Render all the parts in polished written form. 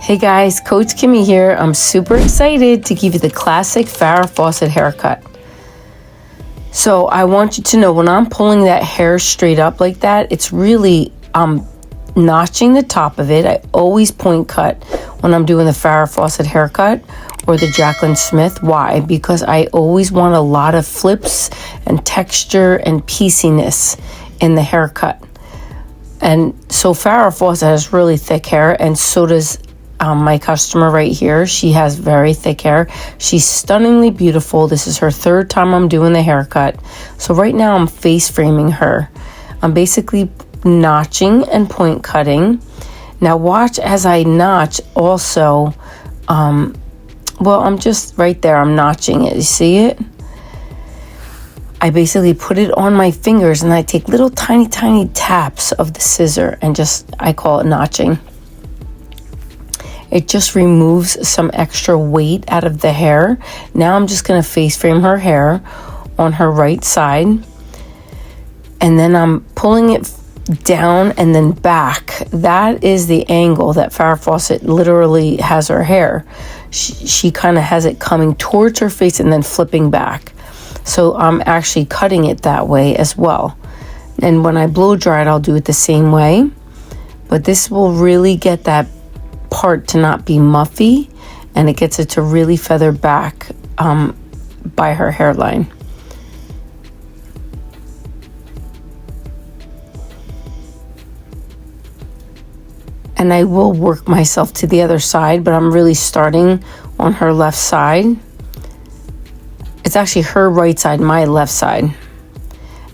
Hey guys, Coach Kimmy here. I'm super excited to give you the classic Farrah Fawcett haircut. So I want you to know when I'm pulling that hair straight up like that, it's really, notching the top of it. I always point cut when I'm doing the Farrah Fawcett haircut or the Jaclyn Smith. Why? Because I always want a lot of flips and texture and pieciness in the haircut. And so Farrah Fawcett has really thick hair, and so does my customer right here. She has very thick hair. She's stunningly beautiful. This is her third time I'm doing the haircut. So right now I'm face framing her. I'm basically notching and point cutting. Now watch as I notch also. Well, I'm just right there. I'm notching it. You see it? I basically put it on my fingers and I take little tiny taps of the scissor and I call it notching. It just removes some extra weight out of the hair. Now I'm just going to face frame her hair on her right side. And then I'm pulling it down and then back. That is the angle that Farrah Fawcett literally has her hair. She kind of has it coming towards her face and then flipping back. So I'm actually cutting it that way as well. And when I blow dry it, I'll do it the same way. But this will really get that part to not be muffy, and it gets it to really feather back by her hairline. And I will work myself to the other side, but I'm really starting on her left side. It's actually her right side, my left side.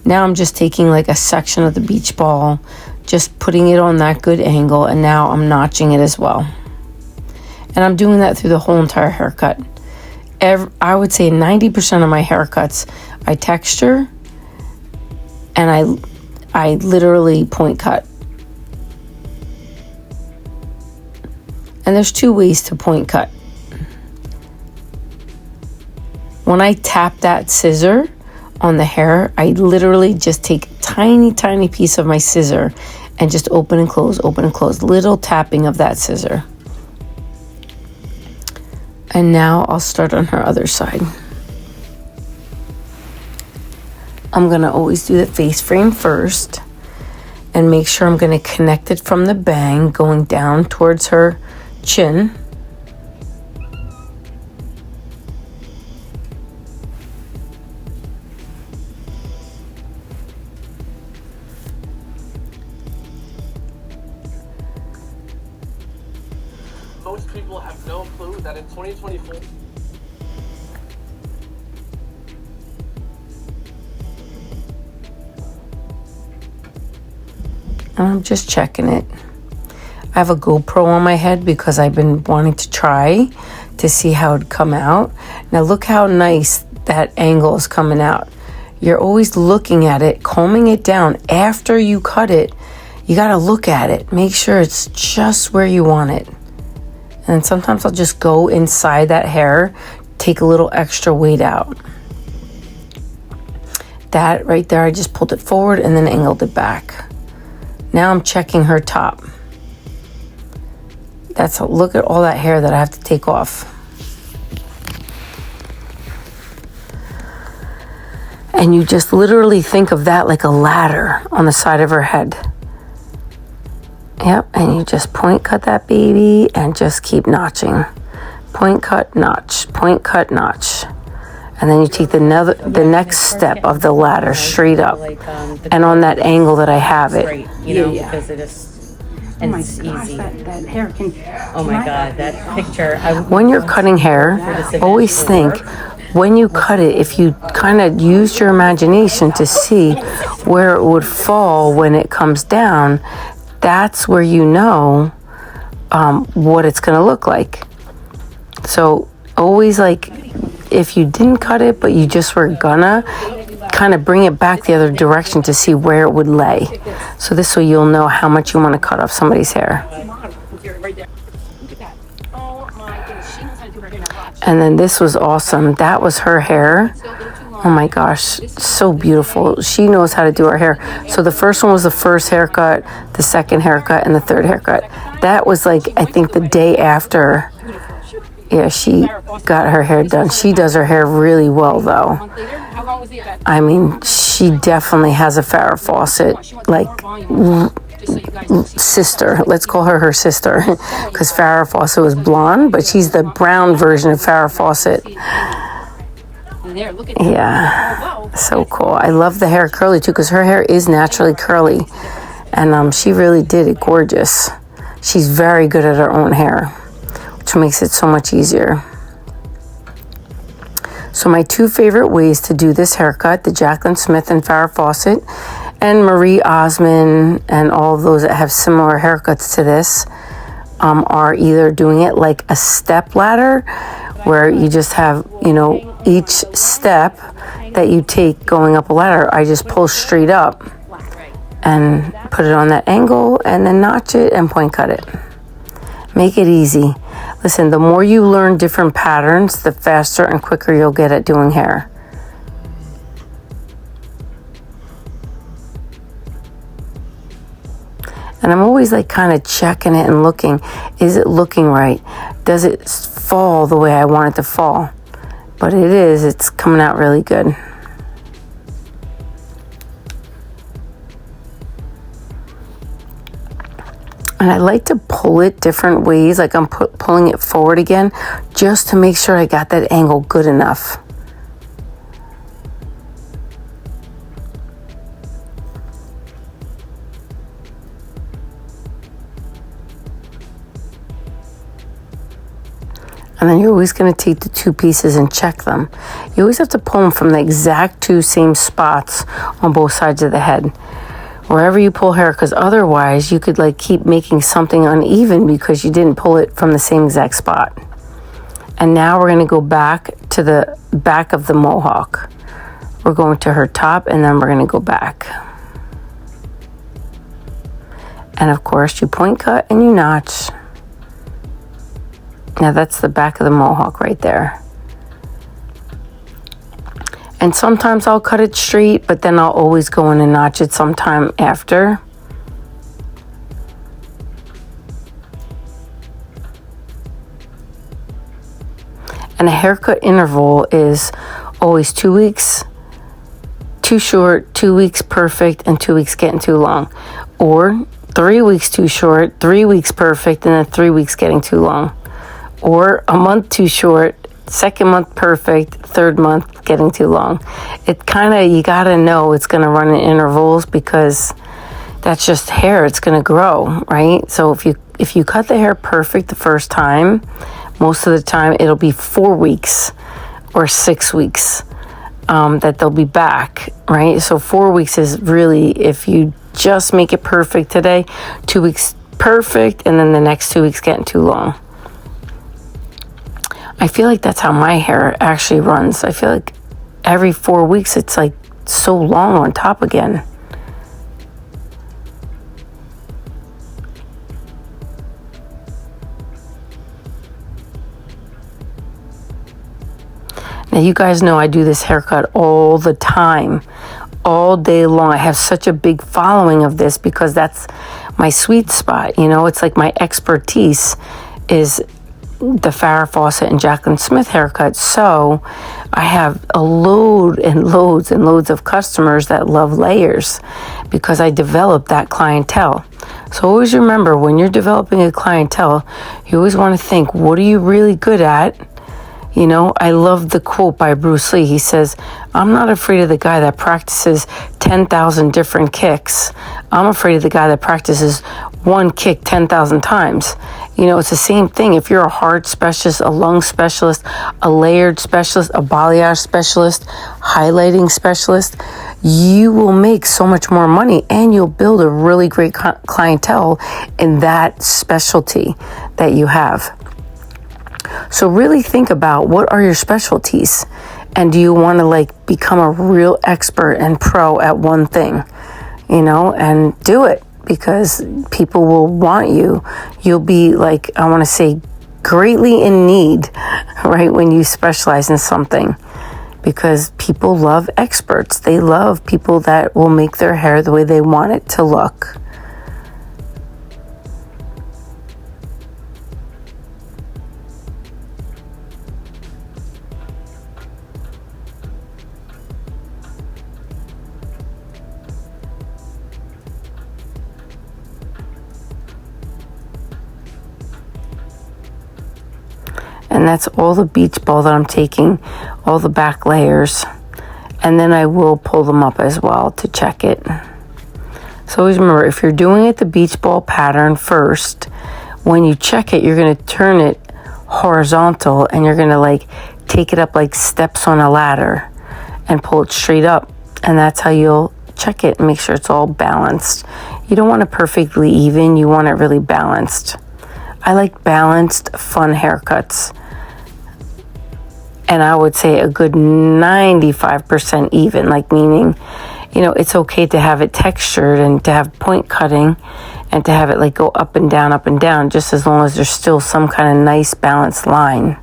Now I'm just taking like a section of the beach ball, just putting it on that good angle, and now I'm notching it as well. And I'm doing that through the whole entire haircut. I would say 90% of my haircuts, I texture and I literally point cut. And there's two ways to point cut. When I tap that scissor on the hair, I literally just take a tiny piece of my scissor and just open and close, little tapping of that scissor. And now I'll start on her other side. I'm gonna always do the face frame first and make sure I'm gonna connect it from the bang going down towards her chin. Most people have no clue that in 2024... I'm just checking it. I have a GoPro on my head because I've been wanting to try to see how it'd come out. Now look how nice that angle is coming out. You're always looking at it, combing it down. After you cut it, you gotta look at it. Make sure it's just where you want it. And sometimes I'll just go inside that hair, take a little extra weight out. That right there, I just pulled it forward and then angled it back. Now I'm checking her top. Look at all that hair that I have to take off. And you just literally think of that like a ladder on the side of her head. Yep, and you just point cut that baby and just keep notching. Point cut, notch, point cut, notch. And then you take the next step of the ladder straight up. And on that angle that I have it. Because it is, and it's easy. That hair can, oh my God, that picture. When you're cutting hair, always think, when you cut it, if you kind of use your imagination to see where it would fall when it comes down, that's where you know what it's going to look like. So always, like, if you didn't cut it but you just were gonna, kind of bring it back the other direction to see where it would lay. So this way you'll know how much you want to cut off somebody's hair. And then this was awesome. That was her hair. Oh my gosh, so beautiful. She knows how to do her hair. So the first one was the first haircut, the second haircut, and the third haircut. that was like, I think the day after, yeah, she got her hair done. She does her hair really well, though. I mean, she definitely has a Farrah Fawcett, like, sister. Let's call her sister, because Farrah Fawcett was blonde, but she's the brown version of Farrah Fawcett. Yeah, so cool. I love the hair curly too, because her hair is naturally curly, and she really did it gorgeous. She's very good at her own hair, which makes it so much easier. So my two favorite ways to do this haircut, the Jaclyn Smith and Farrah Fawcett, and Marie Osmond, and all of those that have similar haircuts to this, are either doing it like a step ladder, where you just have, you know, each step that you take going up a ladder, I just pull straight up and put it on that angle, and then notch it and point cut it. Make it easy. Listen, the more you learn different patterns, the faster and quicker you'll get at doing hair. And I'm always like kind of checking it and looking, is it looking right? Does it fall the way I want it to fall? But it is, it's coming out really good. And I like to pull it different ways, like I'm pulling it forward again, just to make sure I got that angle good enough. And then you're always going to take the two pieces and check them. You always have to pull them from the exact two same spots on both sides of the head, wherever you pull hair, because otherwise you could like keep making something uneven because you didn't pull it from the same exact spot. And now we're going to go back to the back of the mohawk. We're going to her top, and then we're going to go back. And of course you point cut and you notch. Now that's the back of the mohawk right there. And sometimes I'll cut it straight, but then I'll always go in and notch it sometime after. And a haircut interval is always 2 weeks too short, 2 weeks perfect, and 2 weeks getting too long. Or 3 weeks too short, 3 weeks perfect, and then 3 weeks getting too long. Or a month too short, second month perfect, third month getting too long. It kind of, you got to know it's going to run in intervals, because that's just hair. It's going to grow, right? So if you cut the hair perfect the first time, most of the time it'll be 4 weeks or 6 weeks that they'll be back, right? So 4 weeks is really, if you just make it perfect today, 2 weeks perfect, and then the next 2 weeks getting too long. I feel like that's how my hair actually runs. I feel like every 4 weeks it's like so long on top again. Now you guys know I do this haircut all the time, all day long. I have such a big following of this because that's my sweet spot. You know, it's like my expertise is the Farrah Fawcett and Jaclyn Smith haircut. So I have a load and loads and loads of customers that love layers because I developed that clientele. So always remember, when you're developing a clientele, you always want to think, what are you really good at? You know, I love the quote by Bruce Lee. He says, I'm not afraid of the guy that practices 10,000 different kicks. I'm afraid of the guy that practices one kick 10,000 times. You know, it's the same thing. If you're a heart specialist, a lung specialist, a layered specialist, a balayage specialist, highlighting specialist, you will make so much more money, and you'll build a really great clientele in that specialty that you have. So really think about, what are your specialties, and do you want to like become a real expert and pro at one thing, you know, and do it, because people will want you. You'll be like, I want to say, greatly in need, right, when you specialize in something, because people love experts. They love people that will make their hair the way they want it to look. And that's all the beach ball that I'm taking, all the back layers. And then I will pull them up as well to check it. So always remember, if you're doing it the beach ball pattern first, when you check it, you're going to turn it horizontal and you're going to like take it up like steps on a ladder and pull it straight up. And that's how you'll check it and make sure it's all balanced. You don't want it perfectly even, you want it really balanced. I like balanced, fun haircuts. And I would say a good 95% even, like meaning, you know, it's okay to have it textured and to have point cutting and to have it like go up and down, just as long as there's still some kind of nice balanced line.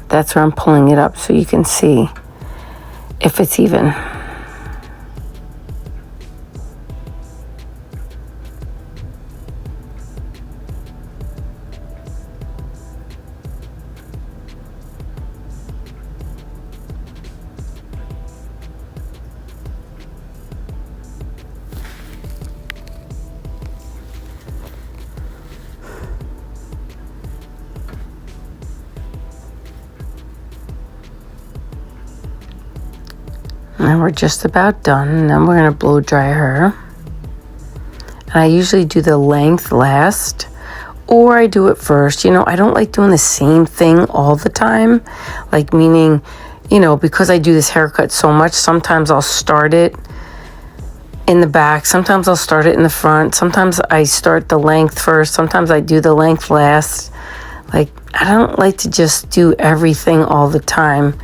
That's where I'm pulling it up so you can see if it's even. And we're just about done. And then we're going to blow dry her. And I usually do the length last, or I do it first. You know, I don't like doing the same thing all the time. Like meaning, you know, because I do this haircut so much, sometimes I'll start it in the back. Sometimes I'll start it in the front. Sometimes I start the length first. Sometimes I do the length last. Like, I don't like to just do everything all the time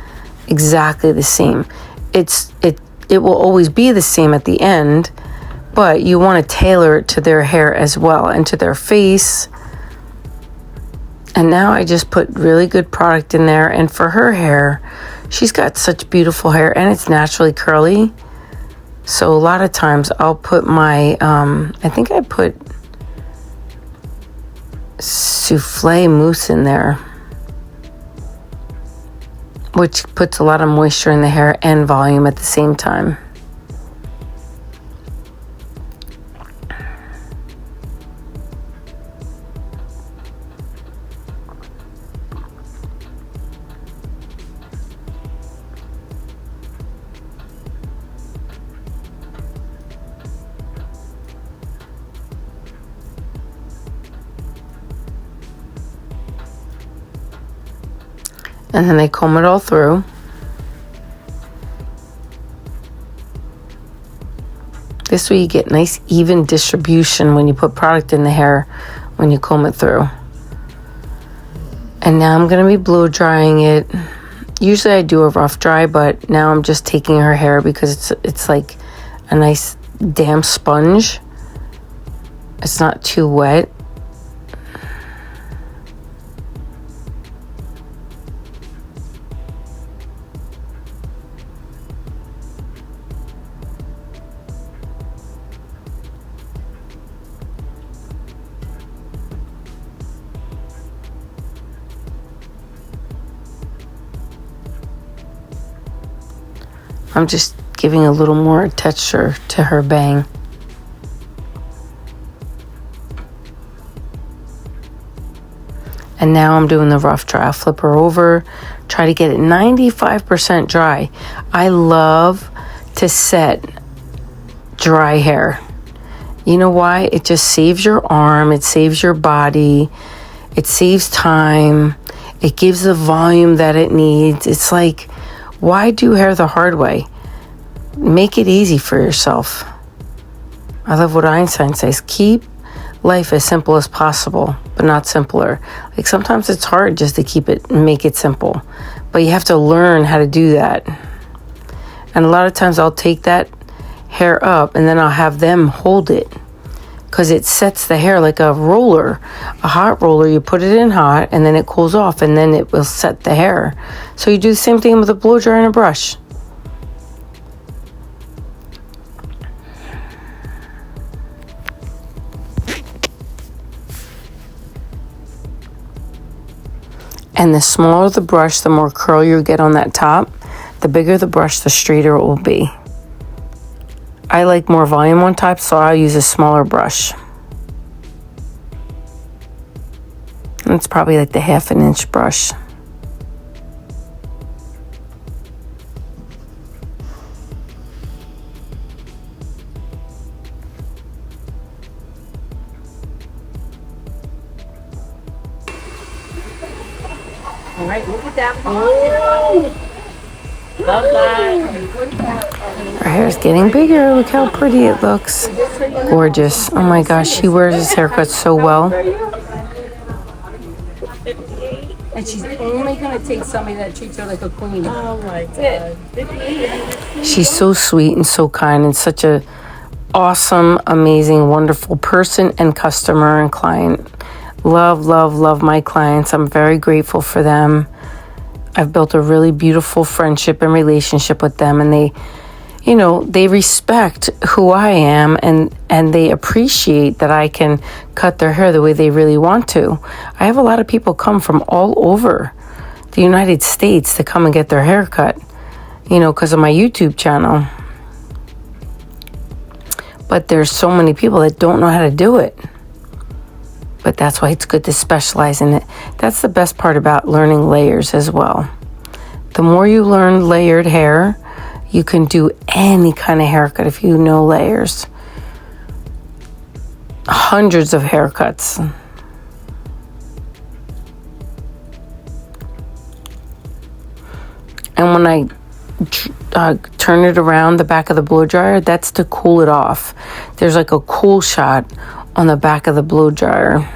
exactly the same. It will always be the same at the end, but you want to tailor it to their hair as well and to their face. And now I just put really good product in there. And for her hair, she's got such beautiful hair and it's naturally curly. So a lot of times I'll put my, I think I put souffle mousse in there, which puts a lot of moisture in the hair and volume at the same time. And then I comb it all through. This way you get nice even distribution when you put product in the hair when you comb it through. And now I'm going to be blow drying it. Usually I do a rough dry, but now I'm just taking her hair because it's like a nice damp sponge. It's not too wet. I'm just giving a little more texture to her bang. And now I'm doing the rough dry. I'll flip her over, try to get it 95% dry. I love to set dry hair. You know why? It just saves your arm, it saves your body, it saves time, it gives the volume that it needs. It's like, why do hair the hard way? Make it easy for yourself. I love what Einstein says, keep life as simple as possible, but not simpler. Like sometimes it's hard just to make it simple, but you have to learn how to do that. And a lot of times I'll take that hair up and then I'll have them hold it because it sets the hair like a roller, a hot roller. You put it in hot and then it cools off and then it will set the hair. So you do the same thing with a blow dryer and a brush. And the smaller the brush, the more curl you get on that top. The bigger the brush, the straighter it will be. I like more volume on top, so I'll use a smaller brush. And it's probably like the 1/2 inch brush. All right, look at that. Oh, love that. Her hair's getting bigger. Look how pretty it looks. Gorgeous. Oh my gosh, she wears this haircut so well. And she's only going to take somebody that treats her like a queen. Oh my God. She's so sweet and so kind and such a awesome, amazing, wonderful person and customer and client. Love, love, love my clients. I'm very grateful for them. I've built a really beautiful friendship and relationship with them, and they, you know, they respect who I am, and they appreciate that I can cut their hair the way they really want to. I have a lot of people come from all over the United States to come and get their hair cut, you know, because of my YouTube channel. But there's so many people that don't know how to do it. But that's why it's good to specialize in it. That's the best part about learning layers as well. The more you learn layered hair, you can do any kind of haircut if you know layers. Hundreds of haircuts. And when I turn it around the back of the blow dryer, that's to cool it off. There's like a cool shot on the back of the blow dryer.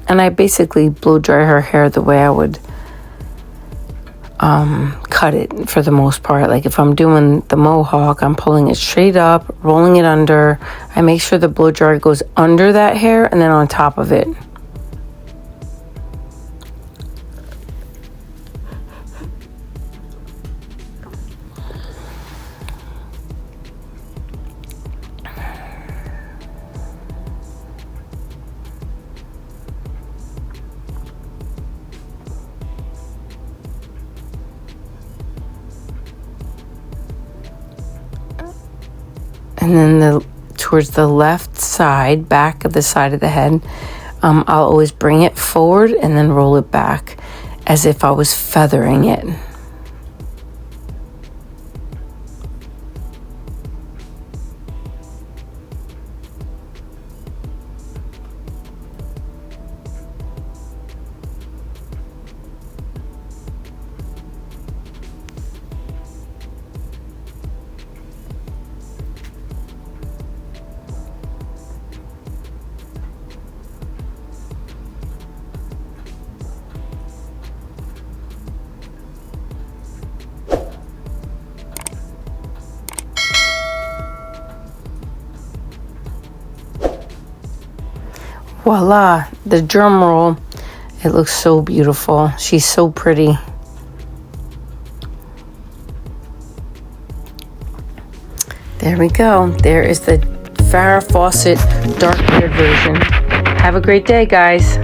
And I basically blow dry her hair the way I would cut it for the most part. Like if I'm doing the mohawk, I'm pulling it straight up, rolling it under. I make sure the blow dryer goes under that hair and then on top of it. And then towards the left side, back of the side of the head, I'll always bring it forward and then roll it back as if I was feathering it. Voila, the drum roll. It looks so beautiful. She's so pretty. There we go. There is the Farrah Fawcett dark beard version. Have a great day, guys.